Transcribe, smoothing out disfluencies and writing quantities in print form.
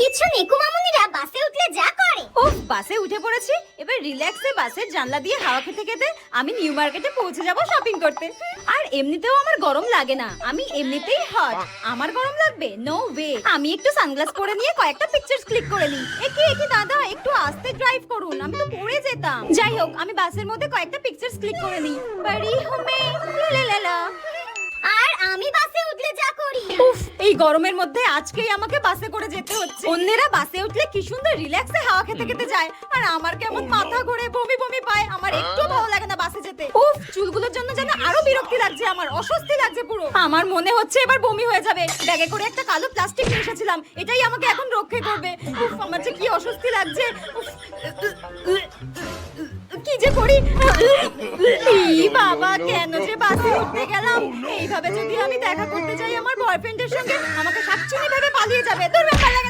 কিছু নেকু মামুনিরা বাসে উঠলে যা করে। উফ, বাসে উঠে পড়েছি। এবার রিল্যাক্সে বাসের জানলা দিয়ে হাওয়া খেতে খেতে আমি নিউ মার্কেটে পৌঁছে যাব শপিং করতে। আর এমনিতেও আমার গরম লাগে না, আমি এমনিতেই হট। আমার গরম লাগবে? No way. আমি একটু সানগ্লাস পরে নিয়ে কয়েকটা পিকচার্স ক্লিক করে নিই। একি দাদা, একটু আস্তে ড্রাইভ করুন, আমি তো পড়ে যেতাম। যাই হোক, আমি বাসের মধ্যে কয়েকটা পিকচার্স ক্লিক করে নিই। বাড়ি হোমে লা। আর আমি বাসে উঠলে যা করি। উফ, এই গরমের মধ্যে আজকেই আমাকে বাসে করে যেতে হচ্ছে। অন্যেরা বাসে উঠলে কি সুন্দর রিল্যাক্সে হাওয়া খেতে খেতে যায়, আর আমার কেমন মাথা ঘুরে বমি বমি পায়। আমার একটু ভালো লাগে না বাসে যেতে। উফ, চুলগুলোর জন্য যেন আরো বিরক্তি লাগছে, আমার অস্বস্তি লাগছে পুরো। আমার মনে হচ্ছে এবার বমি হয়ে যাবে। ব্যাগে করে একটা কালো প্লাস্টিক নিয়ে এসেছিলাম, এটাই আমাকে এখন রক্ষা করবে। উফ, আমার যে কি অস্বস্তি লাগছে। উফ, কি যে করি। ই বাবা, কেন যে বাসে উঠতে গেলাম। এইভাবে যদি আমি দেখা করতে যাই আমার বয়ফ্রেন্ডের সঙ্গে, আমাকে শাকচুনি ভেবে পালিয়ে যাবে। দূর ব্যাপার লাগে না।